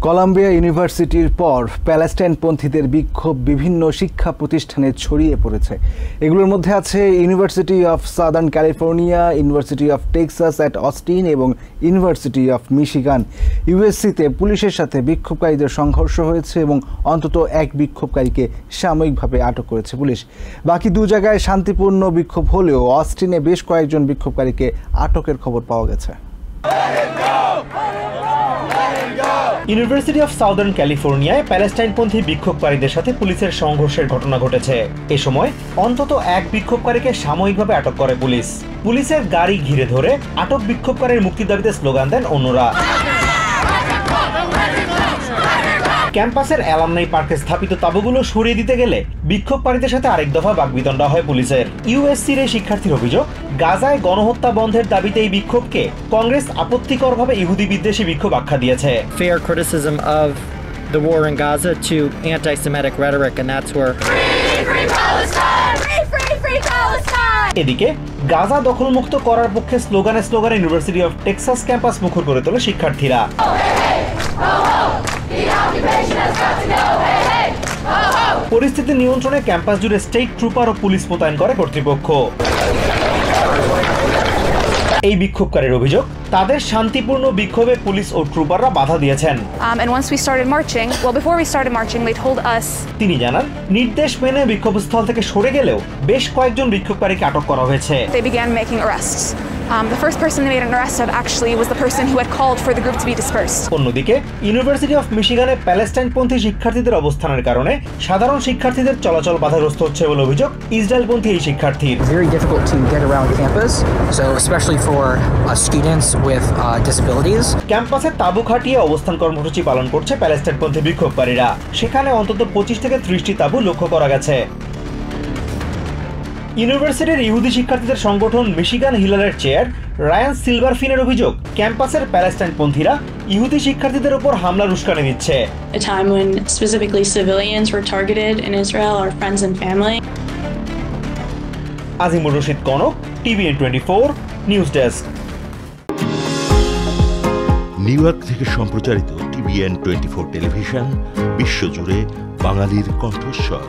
Columbia ইউনিভার্সিটির পর প্যালেস্টাইনপন্থীদের বিক্ষোভ বিভিন্ন শিক্ষা প্রতিষ্ঠানে ছড়িয়ে পড়েছে। এগুলোর মধ্যে আছে University of Southern California, University of Texas at Austin এবং ইউনিভার্সিটি অফ মিশিগান। ইউএসসিতে পুলিশের সাথে বিক্ষোভকারীদের সংঘর্ষ হয়েছে এবং অন্তত এক বিক্ষোভকারীকে সাময়িকভাবে আটক করেছে পুলিশ। বাকি দু জায়গায় শান্তিপূর্ণ বিক্ষোভ হলেও অস্টিনে বেশ কয়েকজন বিক্ষোভকারীকে আটকের খবর পাওয়া গেছে। ইউনিভার্সিটি অফ সাউদার্ন ক্যালিফোর্নিয়ায় প্যালেস্টাইনপন্থী বিক্ষোভকারীদের সাথে পুলিশের সংঘর্ষের ঘটনা ঘটেছে। এ সময় অন্তত এক বিক্ষোভকারীকে সাময়িকভাবে আটক করে পুলিশ। পুলিশের গাড়ি ঘিরে ধরে আটক বিক্ষোভকারীর মুক্তির দাবিতে স্লোগান দেন অন্যরা। ক্যাম্পাসের অ্যালামনাই পার্কে স্থাপিত তাঁবুগুলো সরিয়ে দিতে গেলে বিক্ষোভকারীদের সাথে আরেক দফা বাকবিতণ্ডা হয় পুলিশের। ইউএসসির এই শিক্ষার্থীর অভিযোগ, গাজায় গণহত্যা বন্ধের দাবিতে এই বিক্ষোভকে কংগ্রেস আপত্তিকরভাবে ইহুদি বিদ্বেষী বিক্ষোভ আখ্যা দিয়েছে। Fair criticism of the war in Gaza to anti-Semitic rhetoric, and that's where free Palestine! Free Palestine! এদিকে গাজা দখলমুক্ত করার পক্ষে স্লোগানে ইউনিভার্সিটি অফ টেক্সাস ক্যাম্পাস মুখর করে তোলে শিক্ষার্থীরা। পরিস্থিতি নিয়ন্ত্রণে ক্যাম্পাস জুড়ে স্টেট ট্রুপার ও পুলিশ মোতায়েন করে কর্তৃপক্ষ। এই বিক্ষোভকারীর অভিযোগ, তাদের শান্তিপূর্ণ বিক্ষোভে পুলিশ ও ট্রুপাররা বাধা দিয়েছেন। তিনি জানান, নির্দেশ মেনে বিক্ষোভস্থল থেকে সরে গেলেও বেশ কয়েকজন বিক্ষোভকারীকে আটক করা হয়েছে। অন্যদিকে ইউনিভার্সিটি অফ মিশিগানে প্যালেস্টাইনপন্থী শিক্ষার্থীদের অবস্থানের কারণে সাধারণ শিক্ষার্থীদের চলাচল বাধাগ্রস্ত হচ্ছে বলে অভিযোগ ইসরায়েলপন্থী এই শিক্ষার্থীর। ক্যাম্পাসে তাঁবু খাটিয়ে অবস্থান কর্মসূচি পালন করছে প্যালেস্টাইনপন্থী বিক্ষোভকারীরা। সেখানে অন্তত 25 থেকে 30টি তাঁবু লক্ষ্য করা গেছে। ইউনিভার্সিটির ইহুদি শিক্ষার্থীদের সংগঠন মিশিগান হিলালের চেয়ার রায়ান সিলভারফিনের অভিযোগ, ক্যাম্পাসের প্যালেস্টাইনপন্থীরা ইহুদি শিক্ষার্থীদের উপর হামলার উস্কানি দিচ্ছে। A time when specifically civilians were targeted in Israel, our friends and family. Azimur Rashid Kanak, TVN 24 news desk. New York থেকে সম্প্রচারিত TVN 24 টেলিভিশন বিশ্বজুড়ে বাঙালির কণ্ঠস্বর।